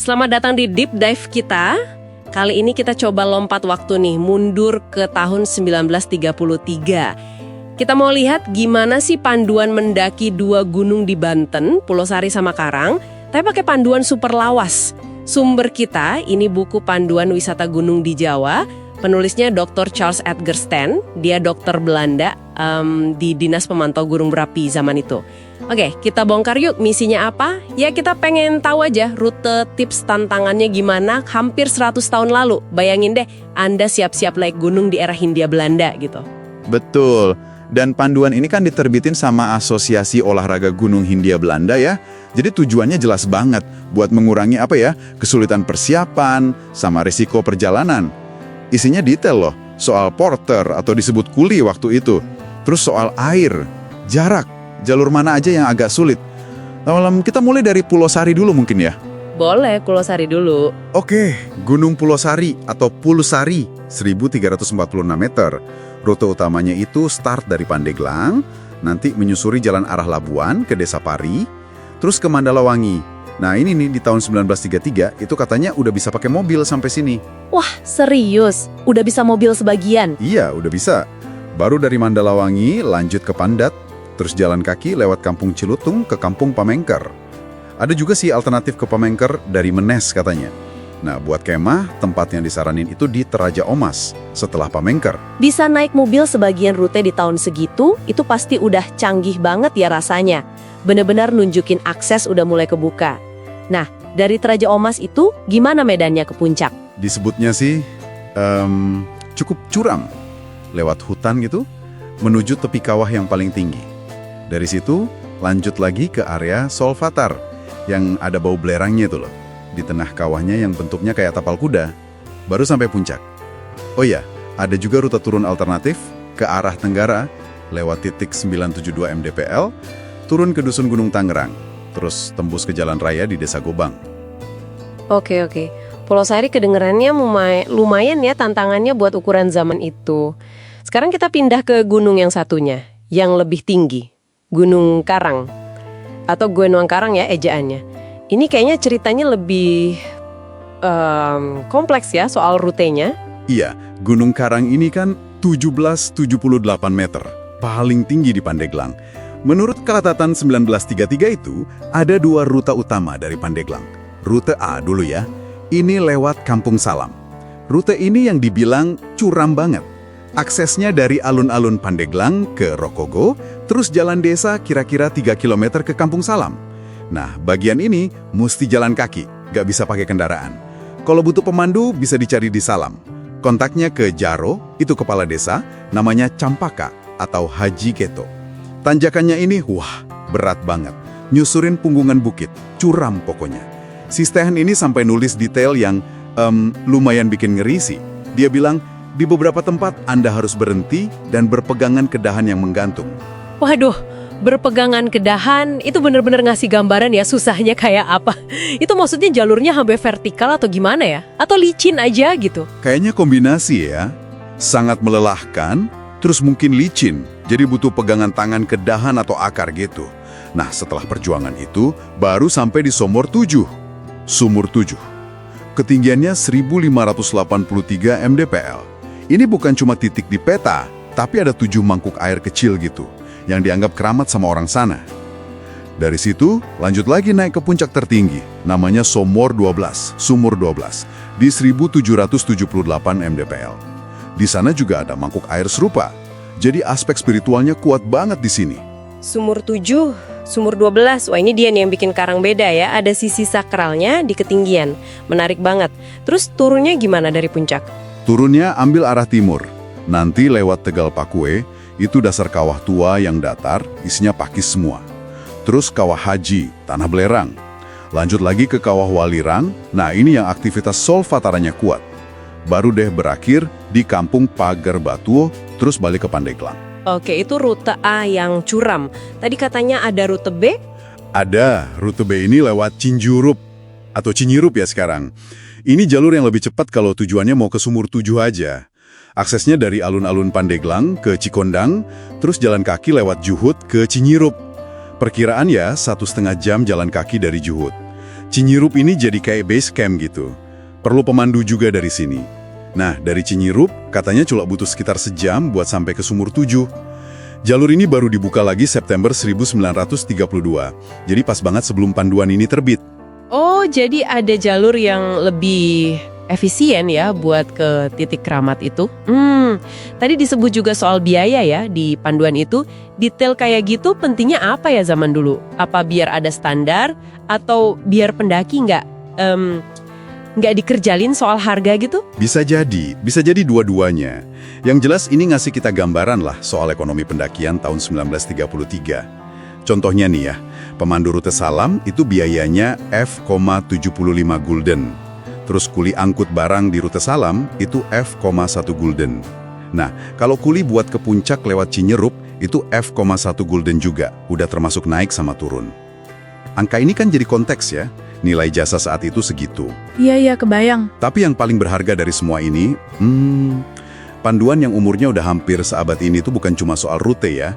Selamat datang di Deep Dive kita. Kali ini kita coba lompat waktu nih, mundur ke tahun 1933. Kita mau lihat gimana sih panduan mendaki dua gunung di Banten, Pulau Sari sama Karang, tapi pakai panduan super lawas. Sumber kita, ini buku panduan wisata gunung di Jawa, penulisnya Dr. Charles Edgar Stan, dia dokter Belanda di Dinas Pemantau Gunung Berapi zaman itu. Oke, kita bongkar yuk misinya apa? Ya kita pengen tahu aja rute tips tantangannya gimana hampir 100 tahun lalu. Bayangin deh, Anda siap-siap naik gunung di era Hindia Belanda gitu. Betul. Dan panduan ini kan diterbitin sama Asosiasi Olahraga Gunung Hindia Belanda ya. Jadi tujuannya jelas banget buat mengurangi kesulitan persiapan sama risiko perjalanan. Isinya detail loh, soal porter atau disebut kuli waktu itu. Terus soal air, jarak, jalur mana aja yang agak sulit. Kita mulai dari Pulau Sari dulu mungkin ya? Boleh, Pulau Sari dulu. Oke, Gunung Pulau Sari atau Pulusari, 1346 meter. Rute utamanya itu start dari Pandeglang, nanti menyusuri jalan arah Labuan ke Desa Pari, terus ke Mandalawangi. Nah ini nih di tahun 1933 itu katanya udah bisa pakai mobil sampai sini. Wah, serius? Udah bisa mobil sebagian? Iya, udah bisa. Baru dari Mandalawangi lanjut ke Pandat, terus jalan kaki lewat Kampung Cilutung ke Kampung Pamengker. Ada juga sih alternatif ke Pamengker dari Menes katanya. Nah, buat kemah, tempat yang disaranin itu di Teraja Omas, setelah Pamengker. Bisa naik mobil sebagian rute di tahun segitu, itu pasti udah canggih banget ya rasanya. Bener-bener nunjukin akses udah mulai kebuka. Nah, dari Teraja Omas itu, gimana medannya ke puncak? Disebutnya sih cukup curam. Lewat hutan gitu, menuju tepi kawah yang paling tinggi. Dari situ, lanjut lagi ke area Solvatar, yang ada bau belerangnya itu loh. Di tengah kawahnya yang bentuknya kayak tapal kuda, baru sampai puncak. Oh iya, ada juga rute turun alternatif ke arah Tenggara, lewat titik 972 MDPL, turun ke Dusun Gunung Tangerang, terus tembus ke jalan raya di Desa Gobang. Oke. Pulau Sari kedengerannya lumayan ya tantangannya buat ukuran zaman itu. Sekarang kita pindah ke gunung yang satunya, yang lebih tinggi. Gunung Karang. Atau Gunung Karang ya ejaannya. Ini kayaknya ceritanya lebih kompleks ya soal rutenya. Iya, Gunung Karang ini kan 1778 meter, paling tinggi di Pandeglang. Menurut catatan 1933 itu, ada dua rute utama dari Pandeglang. Rute A dulu ya, ini lewat Kampung Salam. Rute ini yang dibilang curam banget. Aksesnya dari alun-alun Pandeglang ke Rokogo, terus jalan desa kira-kira 3 km ke Kampung Salam. Nah, bagian ini mesti jalan kaki, gak bisa pakai kendaraan. Kalau butuh pemandu, bisa dicari di Salam. Kontaknya ke Jaro, itu kepala desa, namanya Campaka atau Haji Keto. Tanjakannya ini, wah, berat banget. Nyusurin punggungan bukit, curam pokoknya. Si Stehan ini sampai nulis detail yang lumayan bikin ngeri sih. Dia bilang, di beberapa tempat Anda harus berhenti dan berpegangan ke dahan yang menggantung. Waduh, berpegangan ke dahan itu bener-bener ngasih gambaran ya susahnya kayak apa. Itu maksudnya jalurnya sampai vertikal atau gimana ya? Atau licin aja gitu? Kayaknya kombinasi ya. Sangat melelahkan, terus mungkin licin. Jadi butuh pegangan tangan ke dahan atau akar gitu. Nah, setelah perjuangan itu, baru sampai di Sumur 7. Sumur 7. Ketinggiannya 1583 mdpl. Ini bukan cuma titik di peta, tapi ada 7 mangkuk air kecil gitu, yang dianggap keramat sama orang sana. Dari situ, lanjut lagi naik ke puncak tertinggi, namanya Sumur 12, di 1778 mdpl. Di sana juga ada mangkuk air serupa, jadi aspek spiritualnya kuat banget di sini. Sumur 7, Sumur 12, wah ini dia nih yang bikin Karang beda ya. Ada sisi sakralnya di ketinggian, menarik banget. Terus turunnya gimana dari puncak? Turunnya ambil arah timur, nanti lewat Tegal Pakue, itu dasar kawah tua yang datar, isinya pakis semua. Terus kawah Haji, tanah belerang. Lanjut lagi ke kawah Walirang, nah ini yang aktivitas solvataranya kuat. Baru deh berakhir di Kampung Pagar Batuo, terus balik ke Pandeglang. Oke, itu rute A yang curam. Tadi katanya ada rute B? Ada, rute B ini lewat Cinjurup, atau Cinyirup ya sekarang. Ini jalur yang lebih cepat kalau tujuannya mau ke Sumur 7 aja. Aksesnya dari alun-alun Pandeglang ke Cikondang, terus jalan kaki lewat Juhut ke Cinyirup. Perkiraan ya 1,5 jam jalan kaki dari Juhut. Cinyirup ini jadi kayak base camp gitu. Perlu pemandu juga dari sini. Nah, dari Cinyirup katanya cuma butuh sekitar sejam buat sampai ke Sumur 7. Jalur ini baru dibuka lagi September 1932. Jadi pas banget sebelum panduan ini terbit. Oh, jadi ada jalur yang lebih efisien ya buat ke titik keramat itu. Tadi disebut juga soal biaya ya di panduan itu. Detail kayak gitu pentingnya apa ya zaman dulu? Apa biar ada standar atau biar pendaki nggak dikerjalin soal harga gitu? Bisa jadi dua-duanya. Yang jelas ini ngasih kita gambaran lah soal ekonomi pendakian tahun 1933. Contohnya nih ya, pemandu rute Salam itu biayanya F,75 gulden. Terus kuli angkut barang di rute Salam itu F,1 gulden. Nah, kalau kuli buat ke puncak lewat Cinyerup itu F,1 gulden juga, udah termasuk naik sama turun. Angka ini kan jadi konteks ya, nilai jasa saat itu segitu. Iya, kebayang. Tapi yang paling berharga dari semua ini, panduan yang umurnya udah hampir seabad ini itu bukan cuma soal rute ya.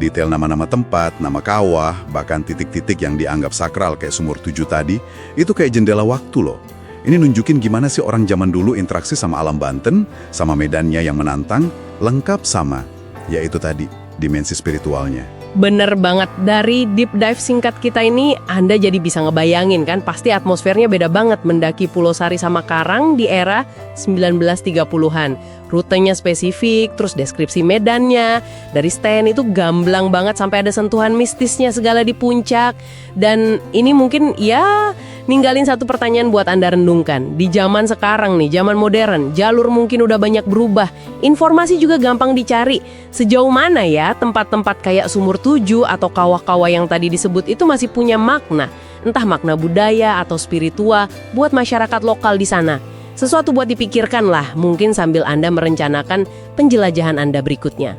Detail nama-nama tempat, nama kawah, bahkan titik-titik yang dianggap sakral kayak Sumur 7 tadi, itu kayak jendela waktu loh. Ini nunjukin gimana sih orang zaman dulu interaksi sama alam Banten, sama medannya yang menantang, lengkap sama, yaitu tadi, dimensi spiritualnya. Bener banget, dari deep dive singkat kita ini Anda jadi bisa ngebayangin kan, pasti atmosfernya beda banget mendaki Pulau Sari sama Karang di era 1930-an. Rutenya spesifik, terus deskripsi medannya, dari stand itu gamblang banget sampai ada sentuhan mistisnya segala di puncak. Dan ini mungkin ya ninggalin satu pertanyaan buat Anda renungkan. Di zaman sekarang nih, zaman modern, jalur mungkin udah banyak berubah, informasi juga gampang dicari. Sejauh mana ya tempat-tempat kayak Sumur 7 atau kawah-kawah yang tadi disebut itu masih punya makna, entah makna budaya atau spiritual buat masyarakat lokal di sana. Sesuatu buat dipikirkan lah, mungkin sambil Anda merencanakan penjelajahan Anda berikutnya.